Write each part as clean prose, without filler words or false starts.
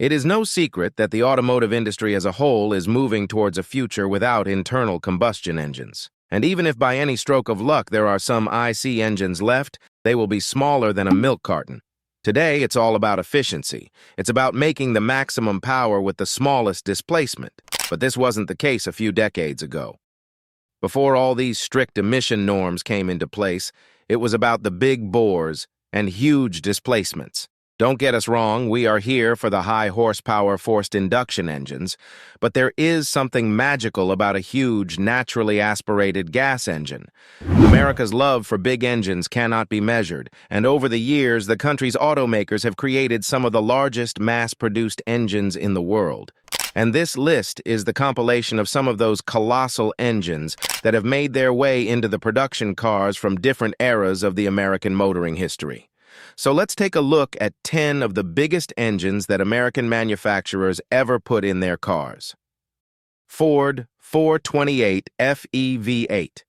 It is no secret that the automotive industry as a whole is moving towards a future without internal combustion engines. And even if by any stroke of luck there are some IC engines left, they will be smaller than a milk carton. Today, it's all about efficiency. It's about making the maximum power with the smallest displacement. But this wasn't the case a few decades ago. Before all these strict emission norms came into place, it was about the big bores and huge displacements. Don't get us wrong, we are here for the high horsepower forced induction engines, but there is something magical about a huge, naturally aspirated gas engine. America's love for big engines cannot be measured, and over the years, the country's automakers have created some of the largest mass-produced engines in the world. And this list is the compilation of some of those colossal engines that have made their way into the production cars from different eras of the American motoring history. So let's take a look at 10 of the biggest engines that American manufacturers ever put in their cars. Ford 428 FE V8.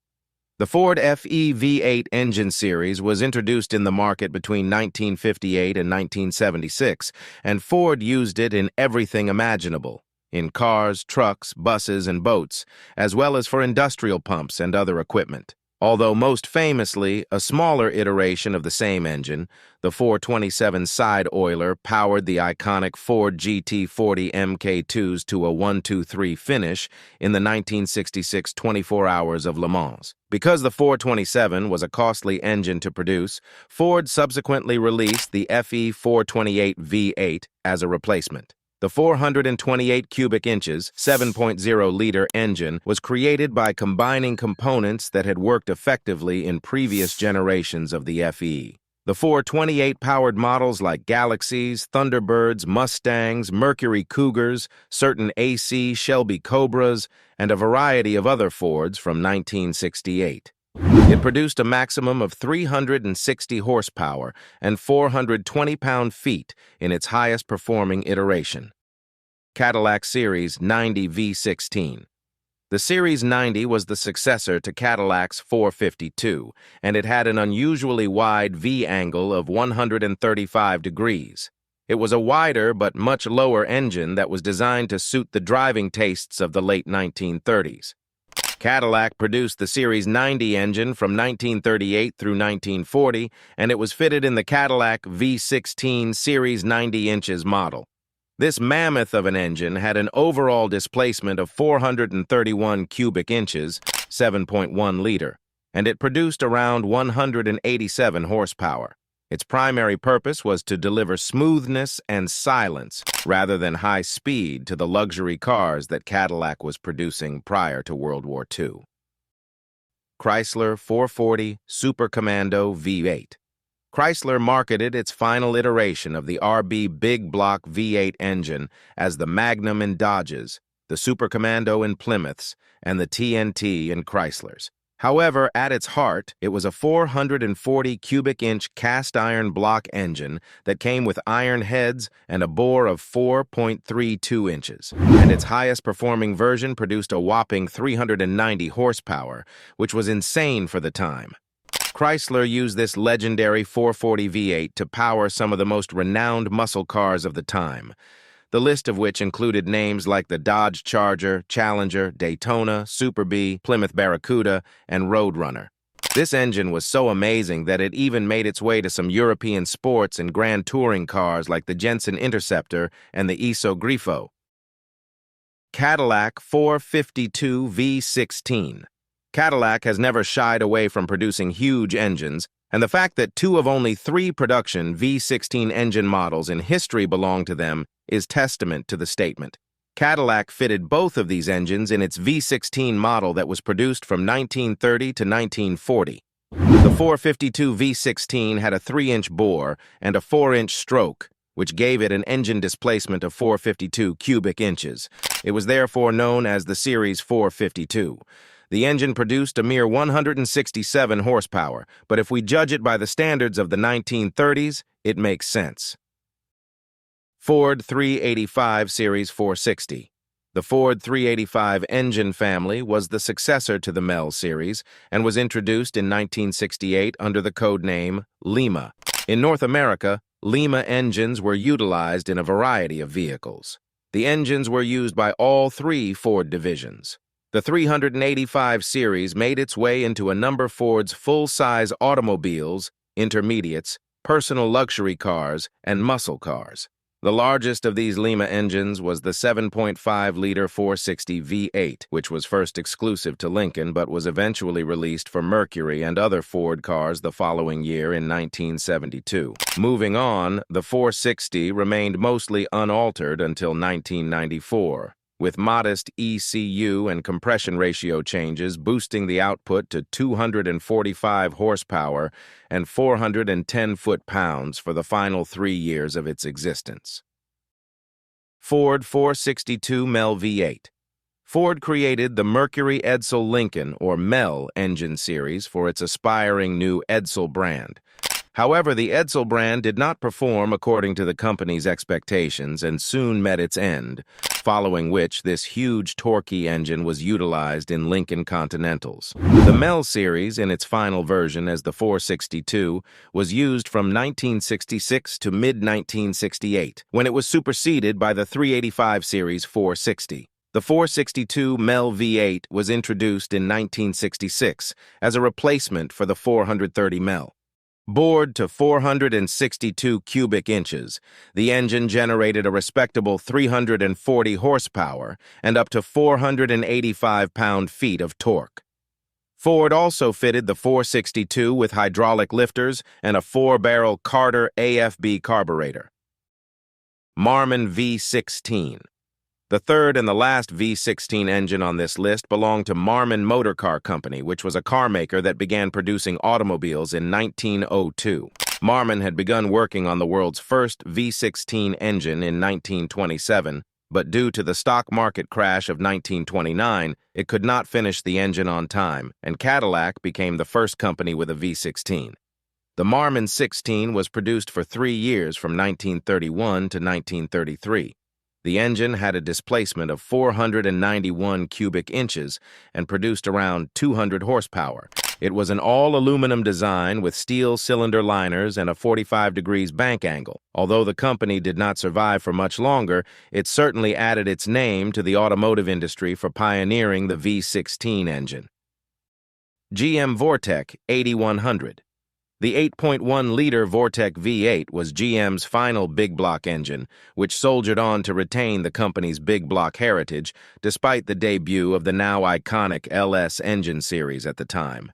The Ford FE V8 engine series was introduced in the market between 1958 and 1976, and Ford used it in everything imaginable, in cars, trucks, buses, and boats, as well as for industrial pumps and other equipment. Although most famously, a smaller iteration of the same engine, the 427 side oiler powered the iconic Ford GT40 Mk2s to a 1-2-3 finish in the 1966 24 Hours of Le Mans. Because the 427 was a costly engine to produce, Ford subsequently released the FE 428 V8 as a replacement. The 428 cubic inches, 7.0-liter engine was created by combining components that had worked effectively in previous generations of the FE. The 428 powered models like Galaxies, Thunderbirds, Mustangs, Mercury Cougars, certain AC Shelby Cobras, and a variety of other Fords from 1968. It produced a maximum of 360 horsepower and 420 pound-feet in its highest-performing iteration. Cadillac Series 90 V16. The Series 90 was the successor to Cadillac's 452, and it had an unusually wide V-angle of 135 degrees. It was a wider but much lower engine that was designed to suit the driving tastes of the late 1930s. Cadillac produced the Series 90 engine from 1938 through 1940, and it was fitted in the Cadillac V16 Series 90 inches model. This mammoth of an engine had an overall displacement of 431 cubic inches, 7.1 liter, and it produced around 187 horsepower. Its primary purpose was to deliver smoothness and silence rather than high speed to the luxury cars that Cadillac was producing prior to World War II. Chrysler 440 Super Commando V8. Chrysler marketed its final iteration of the RB Big Block V8 engine as the Magnum in Dodges, the Super Commando in Plymouths, and the TNT in Chryslers. However, at its heart, it was a 440 cubic inch cast iron block engine that came with iron heads and a bore of 4.32 inches, and its highest performing version produced a whopping 390 horsepower, which was insane for the time. Chrysler used this legendary 440 V8 to power some of the most renowned muscle cars of the time, the list of which included names like the Dodge Charger, Challenger, Daytona, Super Bee, Plymouth Barracuda, and Roadrunner. This engine was so amazing that it even made its way to some European sports and grand touring cars like the Jensen Interceptor and the Iso Grifo. Cadillac 452 V16. Cadillac has never shied away from producing huge engines, and the fact that 2 of only 3 production V16 engine models in history belong to them is testament to the statement. Cadillac fitted both of these engines in its V16 model that was produced from 1930 to 1940. The 452 V16 had a 3-inch bore and a 4-inch stroke, which gave it an engine displacement of 452 cubic inches. It was therefore known as the Series 452. The engine produced a mere 167 horsepower, but if we judge it by the standards of the 1930s, it makes sense. Ford 385 Series 460. The Ford 385 engine family was the successor to the Mel series and was introduced in 1968 under the code name Lima. In North America, Lima engines were utilized in a variety of vehicles. The engines were used by all three Ford divisions. The 385 series made its way into a number of Ford's full-size automobiles, intermediates, personal luxury cars, and muscle cars. The largest of these Lima engines was the 7.5-liter 460 V8, which was first exclusive to Lincoln but was eventually released for Mercury and other Ford cars the following year in 1972. Moving on, the 460 remained mostly unaltered until 1994, with modest ECU and compression ratio changes boosting the output to 245 horsepower and 410 foot-pounds for the final 3 years of its existence. Ford 462 MEL V8. Ford created the Mercury Edsel Lincoln, or MEL, engine series for its aspiring new Edsel brand. However, the Edsel brand did not perform according to the company's expectations and soon met its end, following which this huge torquey engine was utilized in Lincoln Continentals. The MEL series, in its final version as the 462, was used from 1966 to mid-1968, when it was superseded by the 385 series 460. The 462 MEL V8 was introduced in 1966 as a replacement for the 430 MEL. Bored to 462 cubic inches, the engine generated a respectable 340 horsepower and up to 485 pound-feet of torque. Ford also fitted the 462 with hydraulic lifters and a 4-barrel Carter AFB carburetor. Marman V16. The third and the last V16 engine on this list belonged to Marman Motor Car Company, which was a car maker that began producing automobiles in 1902. Marman had begun working on the world's first V16 engine in 1927, but due to the stock market crash of 1929, it could not finish the engine on time, and Cadillac became the first company with a V16. The Marman 16 was produced for 3 years from 1931 to 1933. The engine had a displacement of 491 cubic inches and produced around 200 horsepower. It was an all-aluminum design with steel cylinder liners and a 45 degrees bank angle. Although the company did not survive for much longer, it certainly added its name to the automotive industry for pioneering the V16 engine. GM Vortek 8100. The 8.1-liter Vortek V8 was GM's final big block engine, which soldiered on to retain the company's big block heritage, despite the debut of the now iconic LS engine series at the time.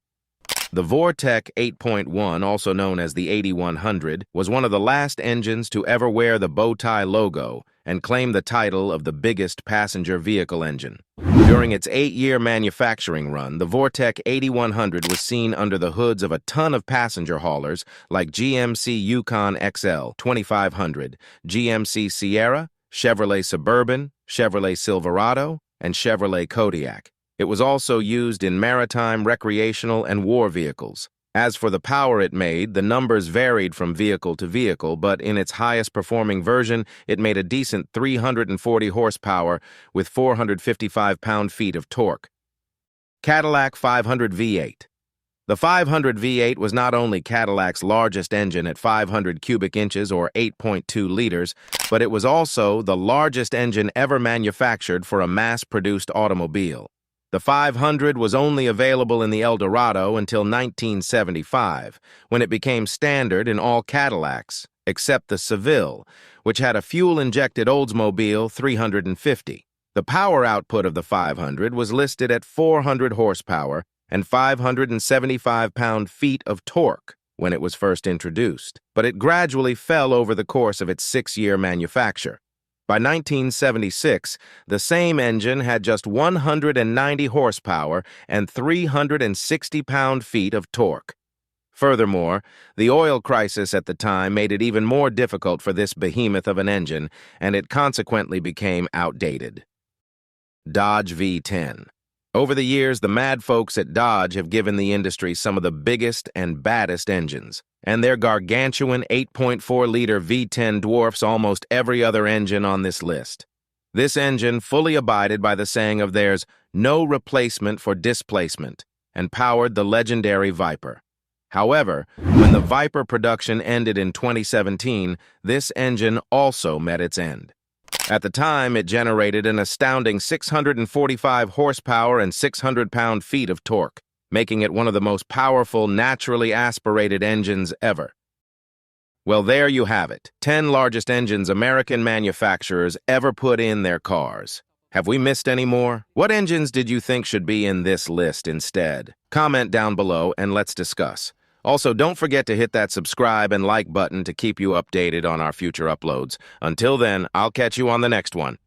The Vortek 8.1, also known as the 8100, was one of the last engines to ever wear the bow tie logo and claim the title of the biggest passenger vehicle engine. During its 8-year manufacturing run, the Vortek 8100 was seen under the hoods of a ton of passenger haulers like GMC Yukon XL 2500, GMC Sierra, Chevrolet Suburban, Chevrolet Silverado, and Chevrolet Kodiak. It was also used in maritime, recreational, and war vehicles. As for the power it made, the numbers varied from vehicle to vehicle, but in its highest performing version, it made a decent 340 horsepower with 455 pound-feet of torque. Cadillac 500 V8. The 500 V8 was not only Cadillac's largest engine at 500 cubic inches or 8.2 liters, but it was also the largest engine ever manufactured for a mass-produced automobile. The 500 was only available in the El Dorado until 1975, when it became standard in all Cadillacs, except the Seville, which had a fuel-injected Oldsmobile 350. The power output of the 500 was listed at 400 horsepower and 575 pound-feet of torque when it was first introduced, but it gradually fell over the course of its 6-year manufacture. By 1976, the same engine had just 190 horsepower and 360 pound-feet of torque. Furthermore, the oil crisis at the time made it even more difficult for this behemoth of an engine, and it consequently became outdated. Dodge V10. Over the years, the mad folks at Dodge have given the industry some of the biggest and baddest engines, and their gargantuan 8.4-liter V10 dwarfs almost every other engine on this list. This engine fully abided by the saying of theirs, "no replacement for displacement," and powered the legendary Viper. However, when the Viper production ended in 2017, this engine also met its end. At the time, it generated an astounding 645 horsepower and 600 pound-feet of torque, making it one of the most powerful, naturally aspirated engines ever. Well, there you have it. 10 largest engines American manufacturers ever put in their cars. Have we missed any more? What engines did you think should be in this list instead? Comment down below and let's discuss. Also, don't forget to hit that subscribe and like button to keep you updated on our future uploads. Until then, I'll catch you on the next one.